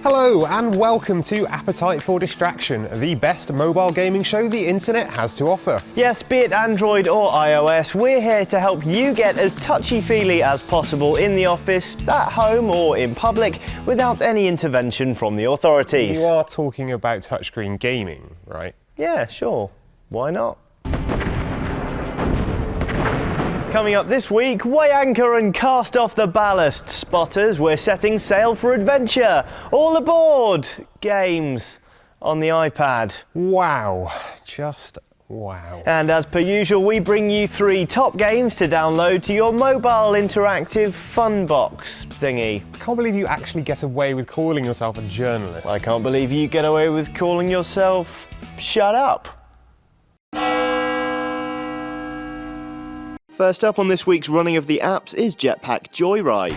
Hello and welcome to Appetite for Distraction, the best mobile gaming show the internet has to offer. Yes, be it Android or iOS, we're here to help you get as touchy-feely as possible in the office, at home or in public without any intervention from the authorities. You are talking about touchscreen gaming, right? Yeah, sure. Why not? Coming up this week, weigh anchor and cast off the ballast. Spotters, we're setting sail for adventure. All aboard! Games on the iPad. Wow, just wow. And as per usual, we bring you 3 top games to download to your mobile interactive fun box thingy. I can't believe you actually get away with calling yourself a journalist. I can't believe you get away with calling yourself Shut Up. First up on this week's running of the apps is Jetpack Joyride.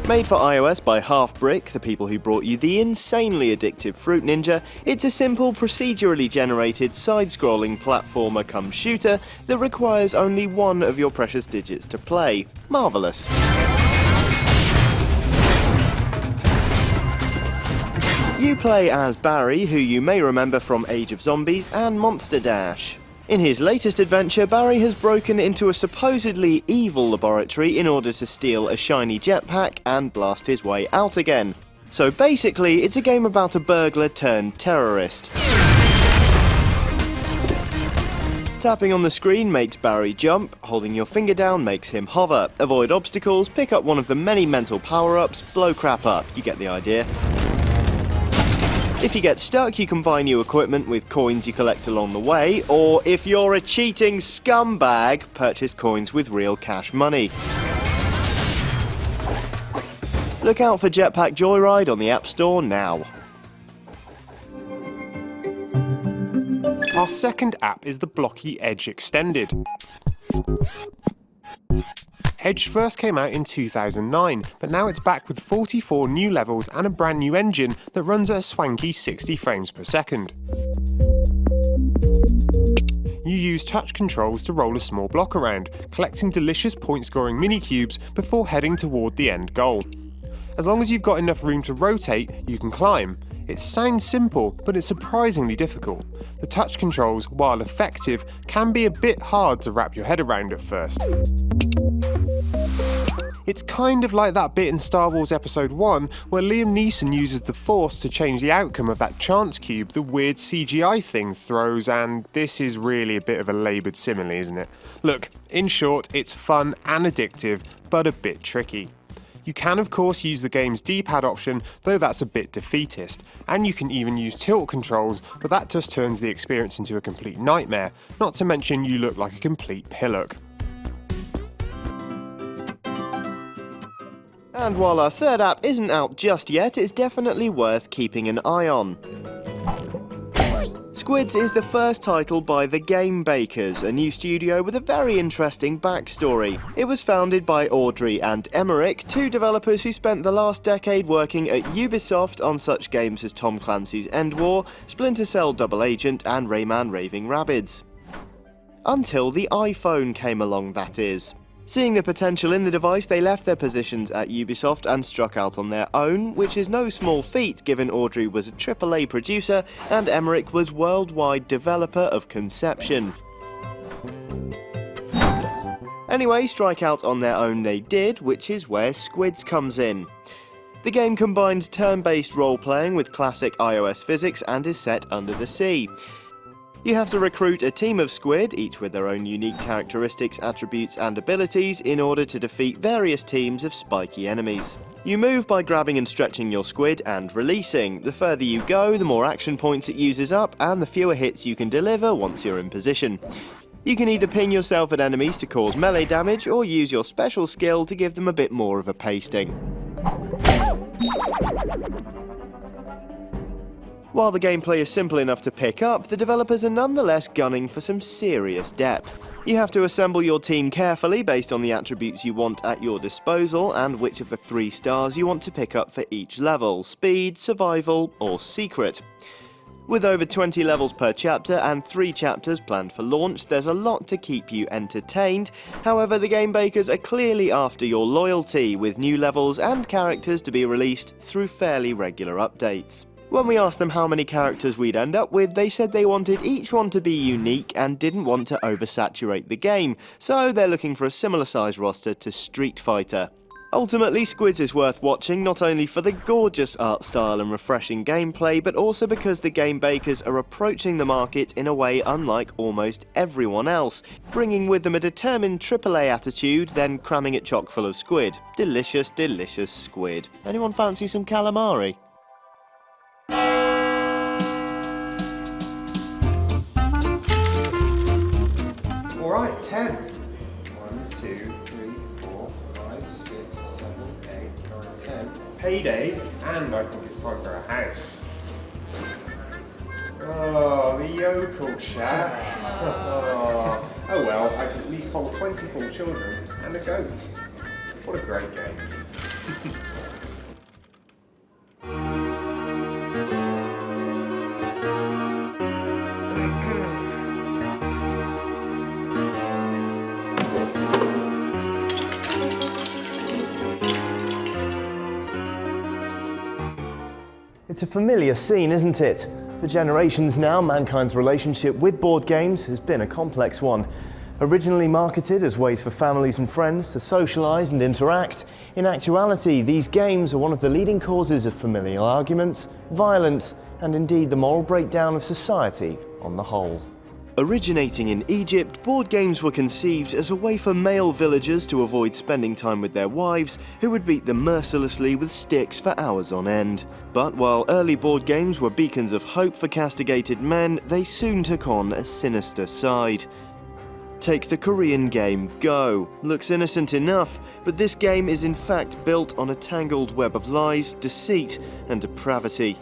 Made for iOS by Half Brick, the people who brought you the insanely addictive Fruit Ninja, it's a simple procedurally generated side-scrolling platformer cum shooter that requires only one of your precious digits to play. Marvellous. You play as Barry, who you may remember from Age of Zombies and Monster Dash. In his latest adventure, Barry has broken into a supposedly evil laboratory in order to steal a shiny jetpack and blast his way out again. So basically, it's a game about a burglar turned terrorist. Tapping on the screen makes Barry jump, holding your finger down makes him hover, avoid obstacles, pick up one of the many mental power-ups, blow crap up, you get the idea. If you get stuck, you can buy new equipment with coins you collect along the way, or if you're a cheating scumbag, purchase coins with real cash money. Look out for Jetpack Joyride on the App Store now. Our second app is the Blocky Edge Extended. Edge first came out in 2009, but now it's back with 44 new levels and a brand new engine that runs at a swanky 60 frames per second. You use touch controls to roll a small block around, collecting delicious point-scoring mini-cubes before heading toward the end goal. As long as you've got enough room to rotate, you can climb. It sounds simple, but it's surprisingly difficult. The touch controls, while effective, can be a bit hard to wrap your head around at first. It's kind of like that bit in Star Wars Episode 1 where Liam Neeson uses the Force to change the outcome of that chance cube the weird CGI thing throws, and this is really a bit of a laboured simile, isn't it? Look, in short, it's fun and addictive, but a bit tricky. You can of course use the game's D-pad option, though that's a bit defeatist, and you can even use tilt controls, but that just turns the experience into a complete nightmare, not to mention you look like a complete pillock. And while our third app isn't out just yet, it's definitely worth keeping an eye on. Squids is the first title by The Game Bakers, a new studio with a very interesting backstory. It was founded by Audrey and Emmerich, 2 developers who spent the last decade working at Ubisoft on such games as Tom Clancy's End War, Splinter Cell Double Agent and Rayman Raving Rabbids. Until the iPhone came along, that is. Seeing the potential in the device, they left their positions at Ubisoft and struck out on their own, which is no small feat given Audrey was a AAA producer and Emmerich was worldwide developer of conception. Anyway, strike out on their own they did, which is where Squids comes in. The game combines turn-based role-playing with classic iOS physics and is set under the sea. You have to recruit a team of squid, each with their own unique characteristics, attributes and abilities, in order to defeat various teams of spiky enemies. You move by grabbing and stretching your squid and releasing. The further you go, the more action points it uses up and the fewer hits you can deliver once you're in position. You can either ping yourself at enemies to cause melee damage or use your special skill to give them a bit more of a pasting. While the gameplay is simple enough to pick up, the developers are nonetheless gunning for some serious depth. You have to assemble your team carefully based on the attributes you want at your disposal and which of the 3 stars you want to pick up for each level: speed, survival, or secret. With over 20 levels per chapter and 3 chapters planned for launch, there's a lot to keep you entertained. However, the game bakers are clearly after your loyalty, with new levels and characters to be released through fairly regular updates. When we asked them how many characters we'd end up with, they said they wanted each one to be unique and didn't want to oversaturate the game, so they're looking for a similar size roster to Street Fighter. Ultimately, Squids is worth watching not only for the gorgeous art style and refreshing gameplay, but also because the game bakers are approaching the market in a way unlike almost everyone else, bringing with them a determined AAA attitude, then cramming it chock full of squid. Delicious, delicious squid. Anyone fancy some calamari? Alright, 10. 1, 2, 3, 4, 5, 6, 7, 8, 9, 10. Payday, and I think it's time for a house. Oh, the yokel shack. Oh well, I can at least hold 24 children and a goat. What a great game. It's a familiar scene, isn't it? For generations now, mankind's relationship with board games has been a complex one. Originally marketed as ways for families and friends to socialise and interact, in actuality, these games are one of the leading causes of familial arguments, violence, and indeed the moral breakdown of society on the whole. Originating in Egypt, board games were conceived as a way for male villagers to avoid spending time with their wives, who would beat them mercilessly with sticks for hours on end. But while early board games were beacons of hope for castigated men, they soon took on a sinister side. Take the Korean game Go. Looks innocent enough, but this game is in fact built on a tangled web of lies, deceit, and depravity.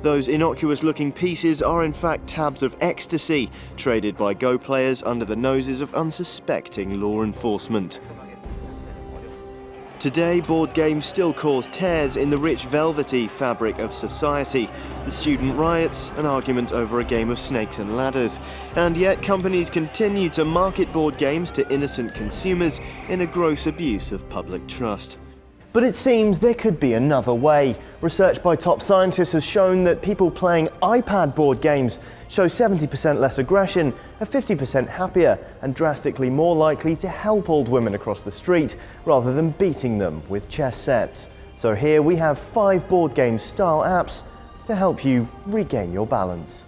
Those innocuous-looking pieces are in fact tabs of ecstasy, traded by Go players under the noses of unsuspecting law enforcement. Today, board games still cause tears in the rich velvety fabric of society. The student riots, an argument over a game of snakes and ladders. And yet companies continue to market board games to innocent consumers in a gross abuse of public trust. But it seems there could be another way. Research by top scientists has shown that people playing iPad board games show 70% less aggression, are 50% happier, and drastically more likely to help old women across the street, rather than beating them with chess sets. So here we have 5 board game style apps to help you regain your balance.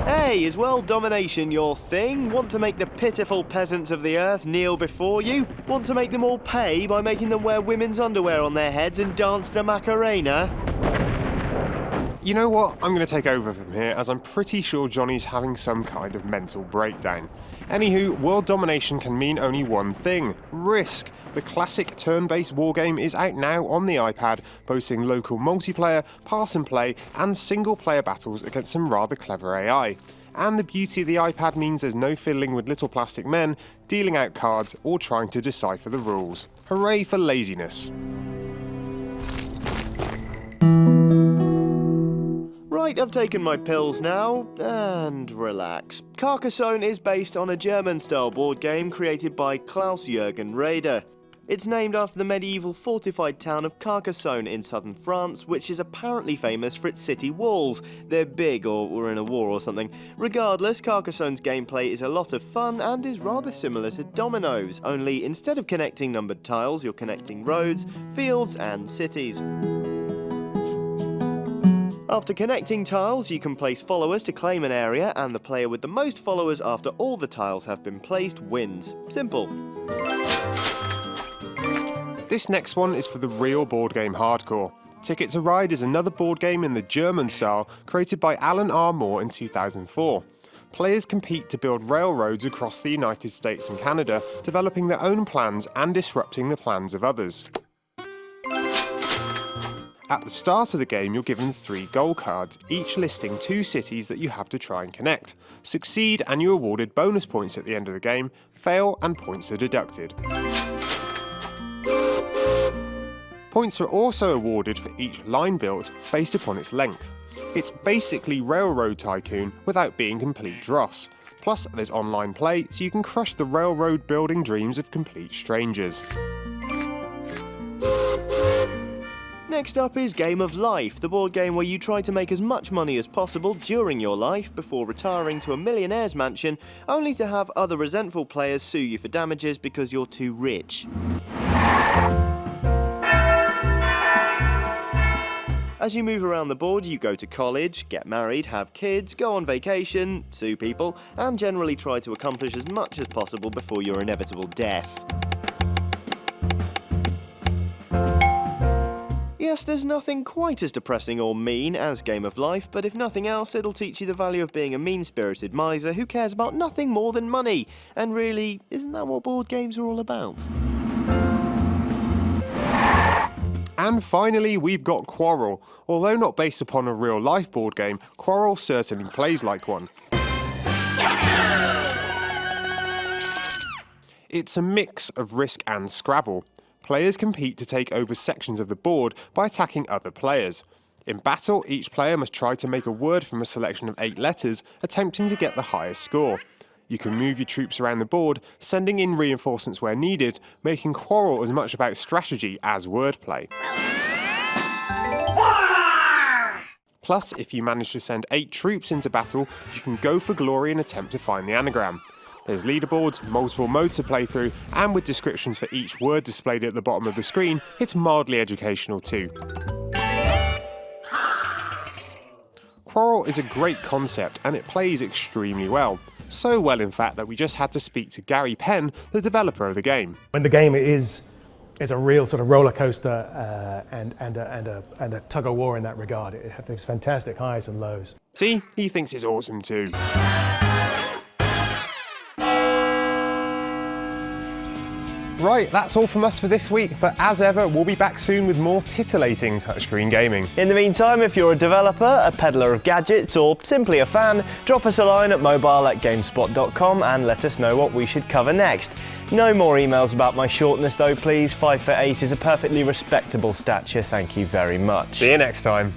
Hey, is world domination your thing? Want to make the pitiful peasants of the earth kneel before you? Want to make them all pay by making them wear women's underwear on their heads and dance the Macarena? You know what? I'm going to take over from here, as I'm pretty sure Johnny's having some kind of mental breakdown. Anywho, world domination can mean only one thing: Risk. The classic turn-based wargame is out now on the iPad, boasting local multiplayer, pass and play, and single-player battles against some rather clever AI. And the beauty of the iPad means there's no fiddling with little plastic men, dealing out cards, or trying to decipher the rules. Hooray for laziness. Right, I've taken my pills now, and relax. Carcassonne is based on a German-style board game created by Klaus-Jürgen Raeder. It's named after the medieval fortified town of Carcassonne in southern France, which is apparently famous for its city walls. They're big, or we're in a war or something. Regardless, Carcassonne's gameplay is a lot of fun and is rather similar to dominoes, only instead of connecting numbered tiles, you're connecting roads, fields, and cities. After connecting tiles, you can place followers to claim an area, and the player with the most followers after all the tiles have been placed wins. Simple. This next one is for the real board game hardcore. Ticket to Ride is another board game in the German style, created by Alan R. Moore in 2004. Players compete to build railroads across the United States and Canada, developing their own plans and disrupting the plans of others. At the start of the game, you're given 3 goal cards, each listing 2 cities that you have to try and connect. Succeed and you're awarded bonus points at the end of the game, fail and points are deducted. Points are also awarded for each line built based upon its length. It's basically Railroad Tycoon without being complete dross. Plus, there's online play, so you can crush the railroad building dreams of complete strangers. Next up is Game of Life, the board game where you try to make as much money as possible during your life before retiring to a millionaire's mansion, only to have other resentful players sue you for damages because you're too rich. As you move around the board, you go to college, get married, have kids, go on vacation, sue people, and generally try to accomplish as much as possible before your inevitable death. Yes, there's nothing quite as depressing or mean as Game of Life, but if nothing else, it'll teach you the value of being a mean-spirited miser who cares about nothing more than money. And really, isn't that what board games are all about? And finally, we've got Quarrel. Although not based upon a real-life board game, Quarrel certainly plays like one. It's a mix of Risk and Scrabble. Players compete to take over sections of the board by attacking other players. In battle, each player must try to make a word from a selection of 8 letters, attempting to get the highest score. You can move your troops around the board, sending in reinforcements where needed, making Quarrel as much about strategy as wordplay. Plus, if you manage to send 8 troops into battle, you can go for glory and attempt to find the anagram. There's leaderboards, multiple modes to play through, and with descriptions for each word displayed at the bottom of the screen, it's mildly educational too. Quarrel is a great concept and it plays extremely well. So well, in fact, that we just had to speak to Gary Penn, the developer of the game. When the game is a real sort of roller coaster and a tug of war in that regard. It has fantastic highs and lows. See, he thinks it's awesome too. Right, that's all from us for this week, but as ever, we'll be back soon with more titillating touchscreen gaming. In the meantime, if you're a developer, a peddler of gadgets, or simply a fan, drop us a line at mobile@gamespot.com and let us know what we should cover next. No more emails about my shortness though, please. 5'8" is a perfectly respectable stature, thank you very much. See you next time.